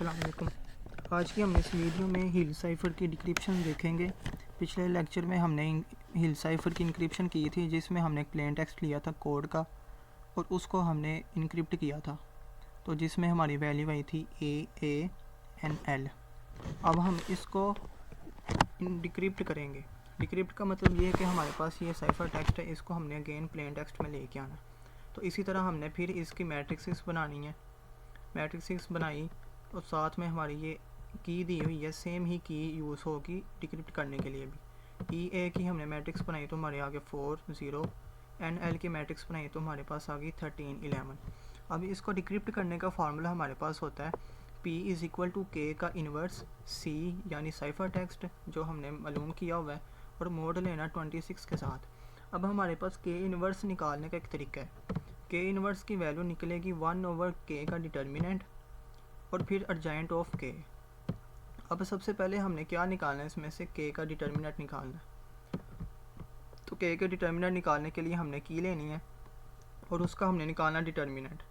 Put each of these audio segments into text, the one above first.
अस्सलामुअलैकुम। आज की हम इस वीडियो में हिल साइफ़र की डिक्रिप्शन देखेंगे। पिछले लेक्चर में हमने हिल साइफ़र की इंक्रिप्शन की थी, जिसमें हमने एक प्लेन टेक्स्ट लिया था कोड का और उसको हमने इनक्रिप्ट किया था, तो जिसमें हमारी वैल्यू आई थी AANL। अब हम इसको डिक्रिप्ट करेंगे। डिक्रिप्ट का मतलब ये है कि हमारे पास ये साइफ़र टेक्स्ट है, इसको हमने अगेन प्लेन टेक्स्ट में लेके आना। तो इसी तरह हमने फिर इसकी मैट्रिक्स बनानी है। मैट्रिक्स बनाई और साथ में हमारी ये की दी हुई है, सेम ही की यूज़ होगी डिक्रिप्ट करने के लिए भी। EA की हमने मैट्रिक्स बनाई तो हमारे आगे 4 0, NL की मैट्रिक्स बनाई तो हमारे पास आ गई 13 11। अब इसको डिक्रिप्ट करने का फार्मूला हमारे पास होता है P = K का इन्वर्स C यानी साइफ़र टेक्स्ट जो हमने मालूम किया हुआ है, और मोड लेना 26 के साथ। अब हमारे पास K इन्वर्स निकालने का एक तरीका है। K इन्वर्स की वैल्यू निकलेगी 1/K का डिटर्मिनेंट और फिर अर्जेंट ऑफ K। अब सबसे पहले हमने क्या निकालना है, इसमें से K का डिटर्मिनेंट निकालना है। तो K के डिटर्मिनेंट निकालने के लिए हमने की लेनी है और उसका हमने निकालना डिटर्मिनेंट।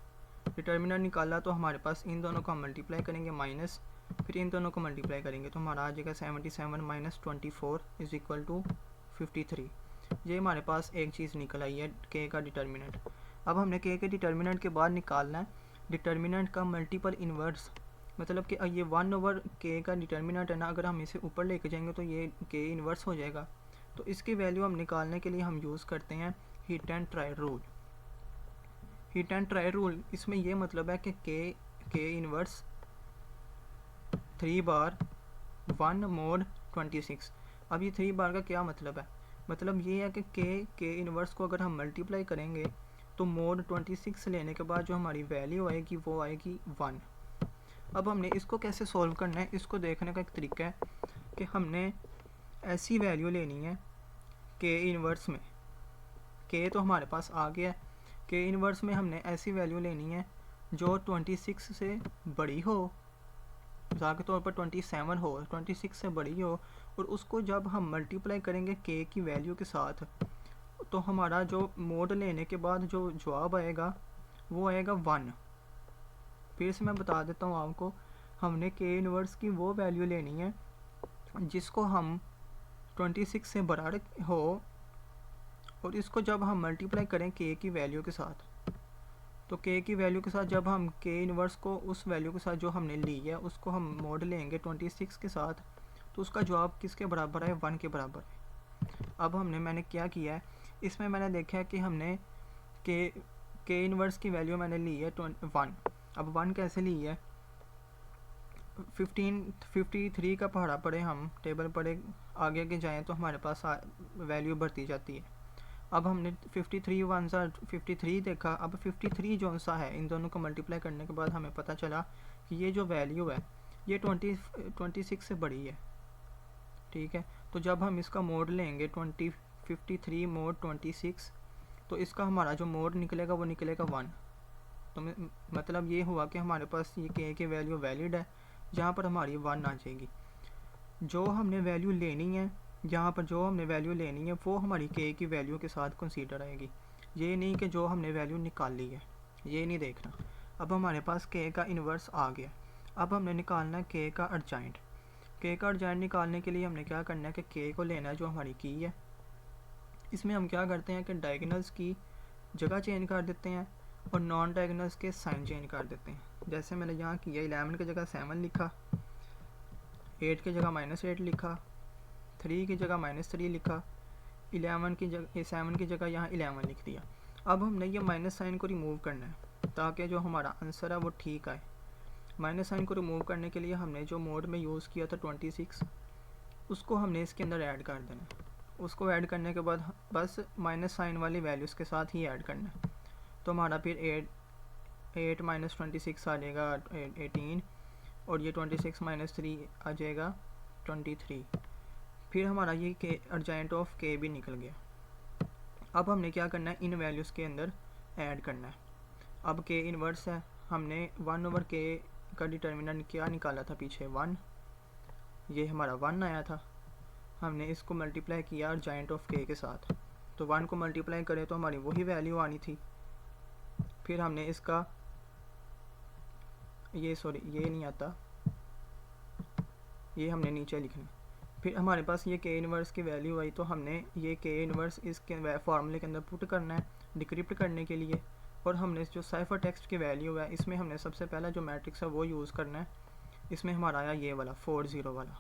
डिटर्मिनेंट निकाला तो हमारे पास इन दोनों को हम मल्टीप्लाई करेंगे माइनस, फिर इन दोनों को मल्टीप्लाई करेंगे तो हमारा आ जाएगा 77 - 24 = 53। ये हमारे पास एक चीज़ निकल आई है K का डिटर्मिनेंट। अब हमने K के डिटर्मिनेंट के बाद निकालना है डिटर्मिनेंट का मल्टीपल इन्वर्स, मतलब कि ये 1/K का डिटर्मिनेंट है ना, अगर हम इसे ऊपर लेके जाएंगे तो ये K इन्वर्स हो जाएगा। तो इसकी वैल्यू हम निकालने के लिए हम यूज़ करते हैं hit and try rule. Hit and try rule इसमें ये मतलब है कि K इन्वर्स 3 बार 1 mod 26। अब ये 3 बार का क्या मतलब है? मतलब ये है कि K इन्वर्स को अगर हम मल्टीप्लाई करेंगे तो मोड 26 लेने के बाद जो हमारी वैल्यू आएगी वो आएगी 1। अब हमने इसको कैसे सॉल्व करना है, इसको देखने का एक तरीका है कि हमने ऐसी वैल्यू लेनी है K इन्वर्स में। K तो हमारे पास आ गया है, K इन्वर्स में हमने ऐसी वैल्यू लेनी है जो 26 से बड़ी हो, मिसाल के तौर पर 27 हो, 26 से बड़ी हो, और उसको जब हम मल्टीप्लाई करेंगे K की वैल्यू के साथ तो हमारा जो मोड लेने के बाद जो जवाब आएगा वो आएगा 1। फिर से मैं बता देता हूँ आपको, हमने K इन्वर्स की वो वैल्यू लेनी है जिसको हम 26 से बड़ा हो, और इसको जब हम मल्टीप्लाई करें K की वैल्यू के साथ, तो K की वैल्यू के साथ जब हम K इन्वर्स को उस वैल्यू के साथ जो हमने ली है उसको हम मोड लेंगे 26 के साथ, तो उसका जवाब किसके बराबर है? 1 के बराबर है। अब मैंने क्या किया है, इसमें मैंने देखा है कि हमने K इन्वर्स की वैल्यू मैंने ली है 1। अब 1 कैसे ली है? 53 का पढ़ा पड़े, हम टेबल पढ़े आगे के जाएँ तो हमारे पास वैल्यू बढ़ती जाती है। अब हमने 53 1 सा 53 देखा। अब 53 जो सा है, इन दोनों को मल्टीप्लाई करने के बाद हमें पता चला कि ये जो वैल्यू है ये 26 से बड़ी है। ठीक है, तो जब हम इसका मोड लेंगे 53 mod 26, तो इसका हमारा जो मोड निकलेगा वो निकलेगा 1। तो मतलब ये हुआ कि हमारे पास ये K की वैल्यू वैलिड है, जहाँ पर हमारी 1 आ जाएगी। जो हमने वैल्यू लेनी है, यहाँ पर जो हमने वैल्यू लेनी है वो हमारी K की वैल्यू के साथ कंसीडर आएगी। ये नहीं कि जो हमने वैल्यू निकाल ली है, ये नहीं देखना। अब हमारे पास K का इन्वर्स आ गया। अब हमने निकालना है K का अर्जेंट। K का अर्जेंट निकालने के लिए हमने क्या करना है कि K को लेना है जो हमारी की है। इसमें हम क्या करते हैं कि डायगोनल्स की जगह चेंज कर देते हैं और नॉन डायगोनल्स के साइन चेंज कर देते हैं। जैसे मैंने यहाँ किया, 11 की जगह 7 लिखा, 8 की जगह -8 लिखा, 3 की जगह -3 लिखा, 11 की जगह 7 की जगह यहाँ 11 लिख दिया। अब हमने ये माइनस साइन को रिमूव करना है ताकि जो हमारा आंसर है वो ठीक आए। माइनस साइन को रिमूव करने के लिए हमने जो मोड में यूज़ किया था 26, उसको हमने इसके अंदर ऐड कर देना है। उसको ऐड करने के बाद बस माइनस साइन वाली वैल्यूज़ के साथ ही ऐड करना है। तो हमारा फिर 8 - 26 आ जाएगा 18, और ये 26 - 3 आ जाएगा 23। फिर हमारा ये K अर्जेंट ऑफ K भी निकल गया। अब हमने क्या करना है, इन वैल्यूज़ के अंदर ऐड करना है। अब K इन्वर्स है, हमने 1/K का डिटर्मिनेंट क्या निकाला था पीछे? 1। ये हमारा 1 आया था, हमने इसको मल्टीप्लाई किया अर्जेंट ऑफ K के साथ, तो 1 को मल्टीप्लाई करें तो हमारी वही वैल्यू आनी थी। फिर हमने इसका ये नहीं आता, ये हमने नीचे लिखना है। फिर हमारे पास ये के इनवर्स की वैल्यू आई तो हमने ये के इनवर्स इसके फार्मूले के अंदर पुट करना है डिक्रिप्ट करने के लिए। और हमने जो साइफर टेक्स्ट की वैल्यू है इसमें हमने सबसे पहला जो मैट्रिक्स है वो यूज़ करना है। इसमें हमारा आया ये वाला 40 वाला,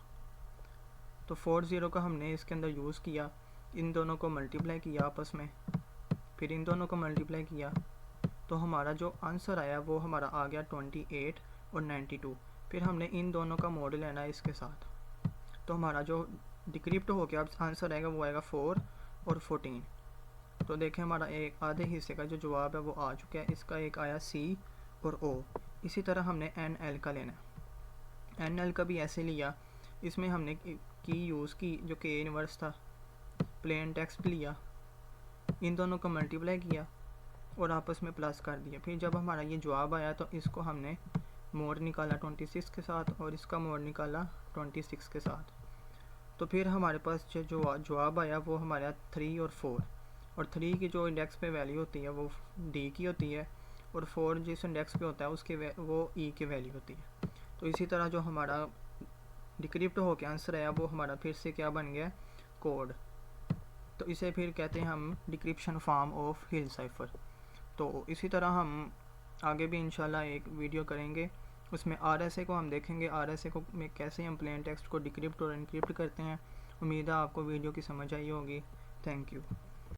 तो 40 का हमने इसके अंदर यूज़ किया, इन दोनों को मल्टीप्लाई किया आपस में, फिर इन दोनों को मल्टीप्लाई किया, तो हमारा जो आंसर आया वो हमारा आ गया 28 और 92। फिर हमने इन दोनों का मोड लेना है इसके साथ, तो हमारा जो डिक्रिप्ट हो गया आंसर आएगा वो आएगा 4 और 14। तो देखें हमारा एक आधे हिस्से का जो जवाब है वो आ चुका है। इसका एक आया सी और ओ। इसी तरह हमने एन एल का लेना है। एन एल का भी ऐसे लिया, इसमें हमने की यूज़ की जो के इनवर्स था, प्लेन टेक्स्ट लिया, इन दोनों को मल्टीप्लाई किया और आपस में प्लस कर दिया। फिर जब हमारा ये जवाब आया तो इसको हमने मोड निकाला 26 के साथ और इसका मोड निकाला 26 के साथ। तो फिर हमारे पास जो जवाब आया वो हमारा 3 और 4, और 3 की जो इंडेक्स पे वैल्यू होती है वो डी की होती है, और 4 जिस इंडेक्स पे होता है उसकी वो ई की वैल्यू होती है। तो इसी तरह जो हमारा डिक्रिप्ट हो के आंसर आया वो हमारा फिर से क्या बन गया, कोड। तो इसे फिर कहते हैं हम decryption form of hill cipher. तो इसी तरह हम आगे भी इंशाल्लाह एक वीडियो करेंगे, उसमें RSA को हम देखेंगे, RSA को में कैसे हम प्लेन टेक्स्ट को डिक्रिप्ट और एनक्रिप्ट करते हैं। उम्मीद है आपको वीडियो की समझ आई होगी। Thank you.